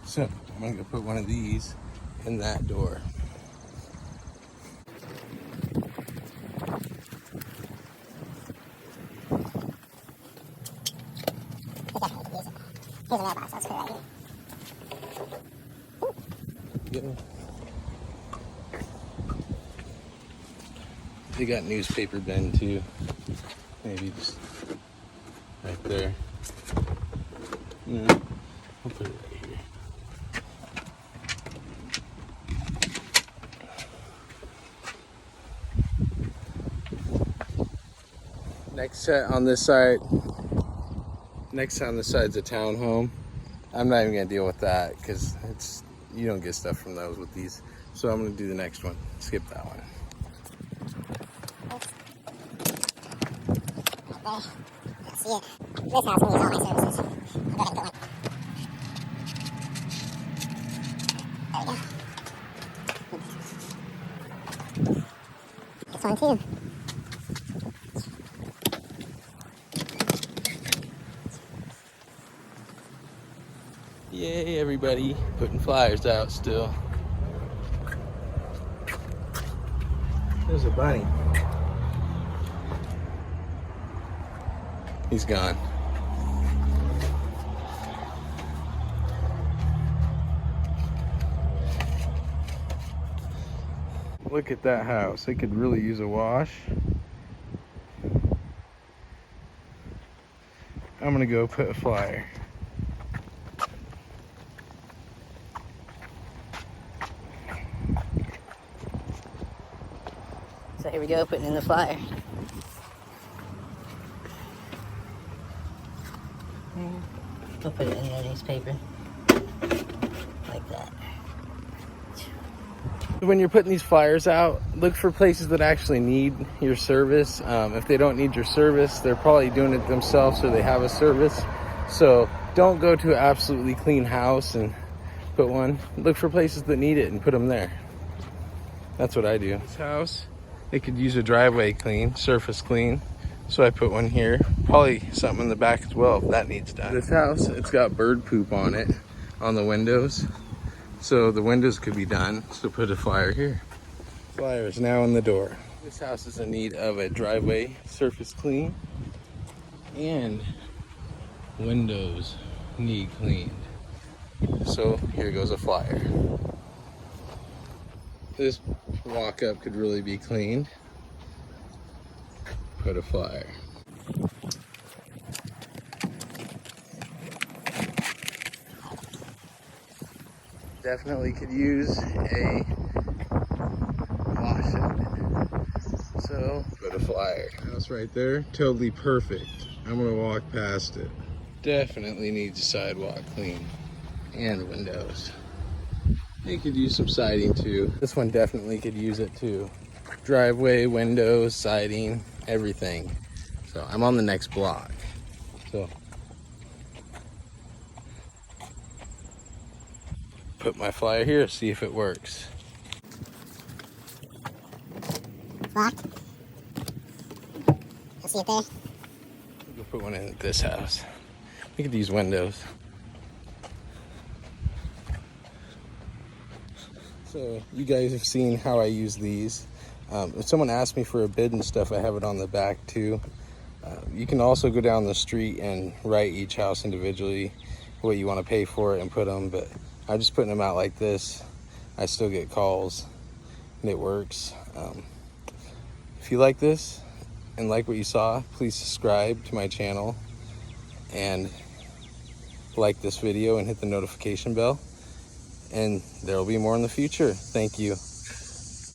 So I'm gonna go put one of these in that door. Here's a mailbox, let's put it right here. Yeah. They got newspaper bin too. Maybe just right there. No, I'll put it right here. Next set on this side. Next on this side's a townhome. I'm not even gonna deal with that because you don't get stuff from those with these. So I'm gonna do the next one. Skip that one. See it. This house needs all my services. I'll go ahead and put one. There we go. This one too. Yay, everybody. Putting flyers out still. There's a bunny. He's gone. Look at that house. It could really use a wash. I'm gonna go put a flyer. So here we go, putting in the flyer. We'll put it in the newspaper. Like that. When you're putting these flyers out, look for places that actually need your service. If they don't need your service, they're probably doing it themselves or they have a service. So don't go to an absolutely clean house and put one. Look for places that need it and put them there. That's what I do. This house, it could use a driveway clean, surface clean. So I put one here. Probably something in the back as well if that needs done. This house, it's got bird poop on it, on the windows. So the windows could be done. So put a flyer here. Flyer is now in the door. This house is in need of a driveway surface clean and windows need cleaned. So here goes a flyer. This walk-up could really be cleaned. Put a flyer. Definitely could use a wash up. So put a flyer. House right there, totally perfect. I'm gonna walk past it. Definitely needs a sidewalk clean and windows. They could use some siding too. This one definitely could use it too. Driveway, windows, siding, everything. So I'm on the next block. So put my flyer here, see if it works. Locked. You'll see it there. We'll put one in at this house. Look at these windows. So you guys have seen how I use these. If someone asks me for a bid and stuff, I have it on the back too. You can also go down the street and write each house individually what you want to pay for it and put them, but I'm just putting them out like this. I still get calls and it works. If you like this and like what you saw, please subscribe to my channel and like this video and hit the notification bell, and there will be more in the future. Thank you.